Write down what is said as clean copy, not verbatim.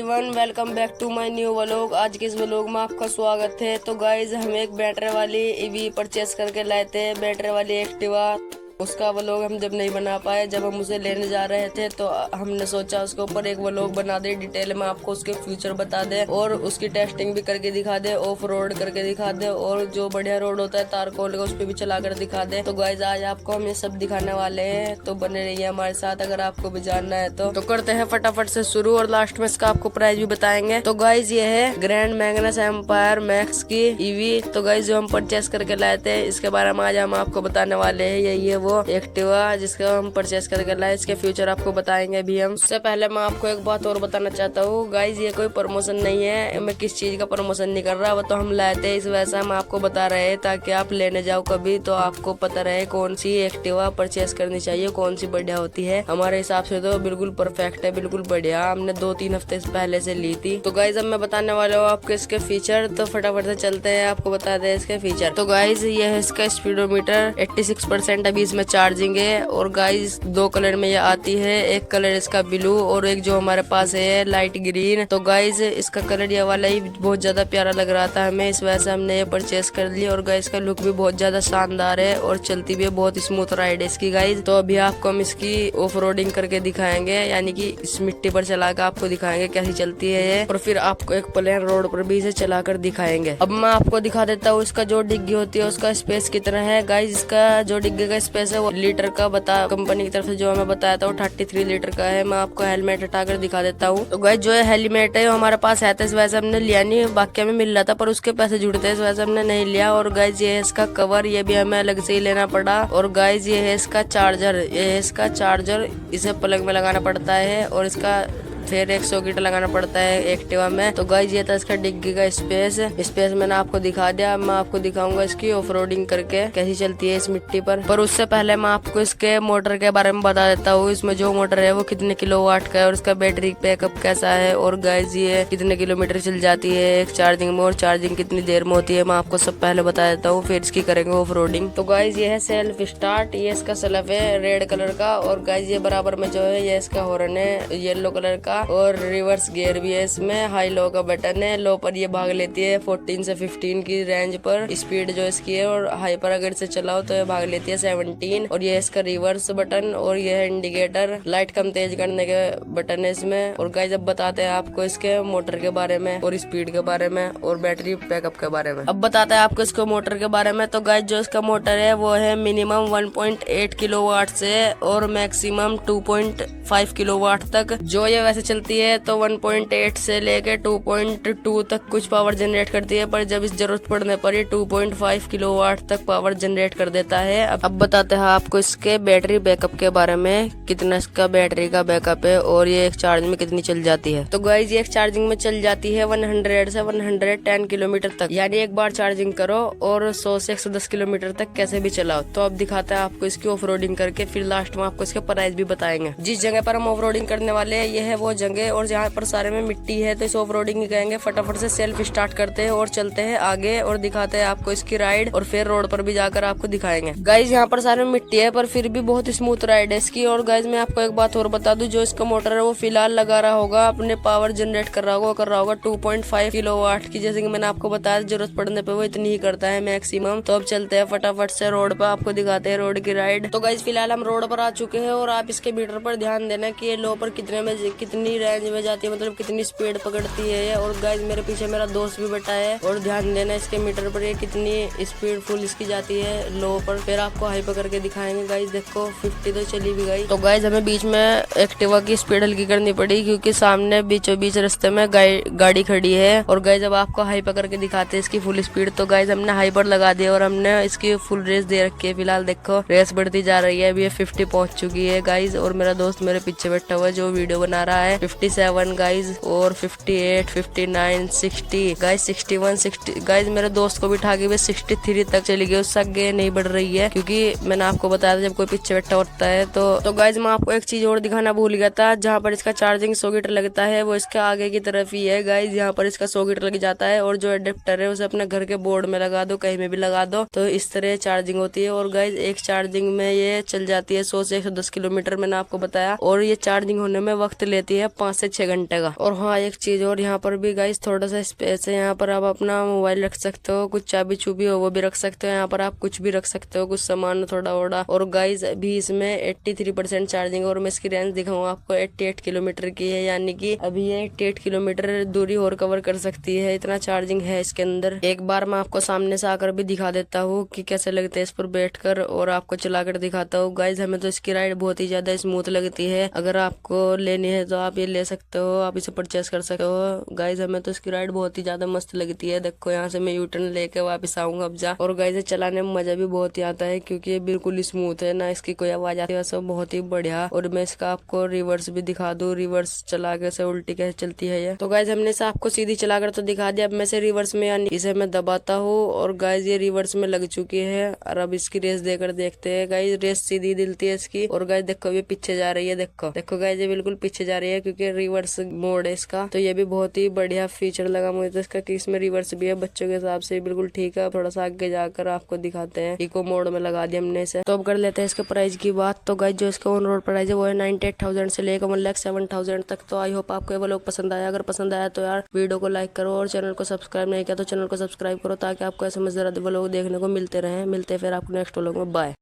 Everyone, welcome back to my new vlog. आज के इस व्लॉग में आपका स्वागत है। तो गाइज हम एक बैटरी वाली ईवी परचेस करके लाए थे, बैटरी वाली एक्टिवा। उसका व्लॉग हम जब नहीं बना पाए, जब हम उसे लेने जा रहे थे तो हमने सोचा उसके ऊपर एक व्लॉग बना दे, डिटेल में आपको उसके फ्यूचर बता दे और उसकी टेस्टिंग भी करके दिखा दे, ऑफ रोड करके दिखा दे और जो बढ़िया रोड होता है तारकोल का उस पर भी चला कर दिखा दे। तो गाइज आज आपको हम ये सब दिखाने वाले हैं, तो बने रहिए हमारे साथ। अगर आपको भी जानना है तो करते हैं फटाफट से शुरू और लास्ट में इसका आपको प्राइस भी बताएंगे। तो गाइज ये है ग्रैंड मैग्नस एम्पायर मैक्स की ईवी। तो गाइज जो हम परचेस करके लाए थे, इसके बारे में आज हम आपको बताने वाले हैं। यही है वो एक्टिवा जिसका हम परचेस करके लाए, इसके फ्यूचर आपको बताएंगे अभी हम। उससे पहले मैं आपको एक बात और बताना चाहता हूँ गाइज, ये कोई प्रमोशन नहीं है, मैं किस चीज का प्रमोशन नहीं कर रहा, वो तो हम लाए थे इस वजह से हम आपको बता रहे हैं, ताकि आप लेने जाओ कभी तो आपको पता रहे कौन सी एक्टिवा परचेस करनी चाहिए, कौन सी बढ़िया होती है। हमारे हिसाब से तो बिल्कुल परफेक्ट है, बिल्कुल बढ़िया। हमने 2-3 हफ्ते पहले से ली थी। तो गाइज अब मैं बताने वाला हूँ आपको इसके फीचर, तो फटाफट से चलते हैं आपको बता दे इसके फीचर। तो गाइज ये है इसका स्पीडोमीटर, 86% अभी इसमें चार्जिंग है। और गाइज 2 कलर में ये आती है, एक कलर इसका ब्लू और एक जो हमारे पास है लाइट ग्रीन। तो गाइज इसका कलर ये वाला ही बहुत ज्यादा प्यारा लग रहा था हमें, इस वजह से हमने ये परचेस कर लिया। और गाइज का लुक भी बहुत ज्यादा शानदार है और चलती भी है, बहुत स्मूथ राइड है इसकी गाइज। तो अभी आपको हम इसकी ऑफ रोडिंग करके दिखाएंगे, यानी कि इस मिट्टी पर चला कर आपको दिखाएंगे कैसी चलती है ये, और फिर आपको एक प्लेन रोड पर भी इसे चला कर दिखाएंगे। अब मैं आपको दिखा देता हूँ इसका जो डिग्गी होती है उसका स्पेस कितना है। गाइज इसका जो डिग्गी का स्पेस है वो लीटर का बता कंपनी की तरफ से जो हमें बताया था वो 33 लीटर का है। मैं आपको हेलमेट हटाकर दिखा देता हूँ। तो गाइज जो हेलमेट है वो हमारे पास है, तो इस वजह से हमने लिया नहीं, बाकी हमें मिल रहा था पर उसके पैसे जुड़ते हैं, इस वजह से हमने नहीं लिया। और गाइज ये है इसका कवर, ये भी हमें अलग से ही लेना पड़ा। और गाइज ये है इसका चार्जर, ये है इसका चार्जर, इसे प्लग में लगाना पड़ता है और इसका फिर एक सॉकेट लगाना पड़ता है एक्टिवा में। तो गाइज ये था इसका डिग्गी का स्पेस मैंने आपको दिखा दिया। मैं आपको दिखाऊंगा इसकी ऑफ रोडिंग करके कैसी चलती है इस मिट्टी पर उससे पहले मैं आपको इसके मोटर के बारे में बता देता हूँ। इसमें जो मोटर है वो कितने किलोवाट का है और इसका बैटरी बैकअप कैसा है, और गाइज ये कितने किलोमीटर चल जाती है एक चार्जिंग में, और चार्जिंग कितनी देर में होती है मैं आपको सब पहले बता देता हूँ, फिर इसकी करेंगे ऑफ रोडिंग। तो गाइज ये है सेल्फ स्टार्ट, ये इसका सेल्फ है रेड कलर का। और गाइज ये बराबर में जो है ये इसका हॉर्न है येलो कलर का, और रिवर्स गियर भी है इसमें, हाई लो का बटन है। लो पर ये भाग लेती है 14 से 15 की रेंज पर स्पीड जो इसकी है, और हाई पर अगर से चलाओ तो ये भाग लेती है 17। और ये इसका रिवर्स बटन, और ये है इंडिकेटर, लाइट कम तेज करने के बटन है इसमें। और गाइस अब बताते हैं आपको इसके मोटर के बारे में और स्पीड के बारे में और बैटरी बैकअप के बारे में। अब बताते हैं आपको इसको मोटर के बारे में। तो गाइस जो इसका मोटर है वो है मिनिमम 1.8 किलोवाट से और मैक्सिमम 2.5 किलोवाट तक। जो ये वैसे चलती है तो 1.8 से लेके 2.2 तक कुछ पावर जनरेट करती है, पर जब इस जरूरत पड़ने पर ये 2.5 किलोवाट तक पावर जनरेट कर देता है। अब बताते हैं आपको इसके बैटरी बैकअप के बारे में, कितना इसका बैटरी का बैकअप है और ये एक चार्ज में कितनी चल जाती है। तो गाइस ये एक चार्जिंग में चल जाती है 100 से 110 किलोमीटर तक, यानी एक बार चार्जिंग करो और 100 से 110 किलोमीटर तक कैसे भी चलाओ। तो अब दिखाते हैं आपको इसकी ऑफ रोडिंग करके, फिर लास्ट में आपको इसके प्राइस भी बताएंगे। जिस जगह पर हम ऑफ रोडिंग करने वाले हैं ये है वो जगह, और जहाँ पर सारे में मिट्टी है तो इस ऑफ रोडिंग ही कहेंगे। फटाफट से सेल्फ स्टार्ट करते हैं और चलते हैं आगे और दिखाते हैं आपको इसकी राइड, और फिर रोड पर भी जाकर आपको दिखाएंगे। गाइज यहाँ पर सारे में मिट्टी है पर फिर भी बहुत स्मूथ राइड है इसकी। और गाइज मैं आपको एक बात और बता दूं, जो इसका मोटर है वो फिलहाल लगा रहा होगा, अपने पावर जनरेट कर रहा होगा 2.5 किलोवाट की, जैसे कि मैंने आपको बताया जरूरत पड़ने पे वो इतनी ही करता है मैक्सिमम। तो अब चलते हैं फटाफट से रोड पर, आपको दिखाते हैं रोड की राइड। तो गाइज फिलहाल हम रोड पर आ चुके हैं और आप इसके मीटर पर ध्यान देना कि ये लो पर कितनी रेंज में जाती है, मतलब कितनी स्पीड पकड़ती है ये। और गाइज मेरे पीछे मेरा दोस्त भी बैठा है और ध्यान देना इसके मीटर पर ये कितनी स्पीड फुल इसकी जाती है लो पर, फिर आपको हाई पकड़ के दिखाएंगे। गाइज देखो 50 तो चली भी गई। तो गाइज हमें बीच में एक्टिवा की स्पीड हल्की करनी पड़ी क्योंकि सामने बीचों बीच रास्ते में गाड़ी खड़ी है। और गाइज अब आपको हाई पकड़ के दिखाते हैं इसकी फुल स्पीड। तो गाइज हमने हाई पर लगा दिया और हमने इसकी फुल रेस दे रखी है। फिलहाल देखो रेस बढ़ती जा रही है, अभी ये 50 पहुंच चुकी है गाइज। और मेरा दोस्त मेरे पीछे बैठा हुआ है जो वीडियो बना रहा है। 57 गाइज, और 58, 59, 60 गाइज, 61, 60 गाइज मेरे दोस्त को बिठा के 63 तक चली गई, उससे आगे नहीं बढ़ रही है क्योंकि मैंने आपको बताया था जब कोई पीछे बैठा होता है तो गाइज मैं आपको एक चीज और दिखाना भूल गया था। जहाँ पर इसका चार्जिंग सॉकेट लगता है वो इसके आगे की तरफ ही है गाइज, यहाँ पर इसका सॉकेट लग जाता है। और जो एडेप्टर है उसे अपने घर के बोर्ड में लगा दो, कहीं में भी लगा दो, तो इस तरह चार्जिंग होती है। और गाइज एक चार्जिंग में ये चल जाती है 100 से 110 किलोमीटर, मैंने आपको बताया। और ये चार्जिंग होने में वक्त लेती है है 5 से 6 घंटे का। और हाँ एक चीज और, यहाँ पर भी गाइस थोड़ा सा स्पेस है, यहाँ पर आप अपना मोबाइल रख सकते हो, कुछ चाबी चुबी हो वो भी रख सकते हो, यहाँ पर आप कुछ भी रख सकते हो, कुछ सामान थोड़ा ओड़ा। और गाइस अभी इसमें 83% चार्जिंग, और मैं इसकी रेंज दिखाऊँ आपको 88 किलोमीटर की है, यानी कि अभी ये 88 किलोमीटर दूरी और कवर कर सकती है, इतना चार्जिंग है इसके अंदर। एक बार मैं आपको सामने से आकर भी दिखा देता हूँ कि कैसे लगते हैं इस पर बैठकर, और आपको चलाकर दिखाता हूँ। गाइस हमें तो इसकी राइड बहुत ही ज्यादा स्मूथ लगती है, अगर आपको लेनी है तो आप ये ले सकते हो, आप इसे परचेस कर सकते हो। गाइस हमें तो इसकी राइड बहुत ही ज्यादा मस्त लगती है। देखो यहाँ से मैं यूटर्न लेके वापस आऊंगा अब जा। और गाइस चलाने में मजा भी बहुत ही आता है, क्योंकि ये बिल्कुल स्मूथ है, ना इसकी कोई आवाज आती है, सब बहुत ही बढ़िया। और मैं इसका आपको रिवर्स भी दिखा दूं, रिवर्स चला के से उल्टी कैसे चलती है ये। तो गाइस हमने इसे आपको सीधी चलाकर तो दिखा दिया, अब मैं से रिवर्स में यानी इसे मैं दबाता हूँ, और गाइस ये रिवर्स में लग चुकी है। और अब इसकी रेस देकर देखते हैं। गाइस रेस सीधी दिलती है इसकी, और गाइस देखो ये पीछे जा रही है, देखो देखो गाइस ये बिल्कुल पीछे जा रही है, क्योंकि रिवर्स मोड है इसका। तो ये भी बहुत ही बढ़िया फीचर लगा मुझे तो इसका, कि इसमें रिवर्स भी है, बच्चों के हिसाब से बिल्कुल ठीक है। थोड़ा सा आगे जाकर आपको दिखाते हैं, इको मोड में लगा दिया हमने इसे। तो अब कर लेते हैं इसके प्राइस की बात। तो गाइस जो इसका ऑन रोड प्राइस है वो है 98,000 से लेकर 1,07,000 तक। तो आई होप आपको वो लोग पसंद आया, अगर पसंद आया तो यार वीडियो को लाइक करो, और चैनल को सब्सक्राइब नहीं किया तो चैनल को सब्सक्राइब करो, ताकि आपको ऐसे मजेदार व्लॉग देखने को मिलते रहे। मिलते हैं फिर आपको नेक्स्ट व्लॉग में, बाय।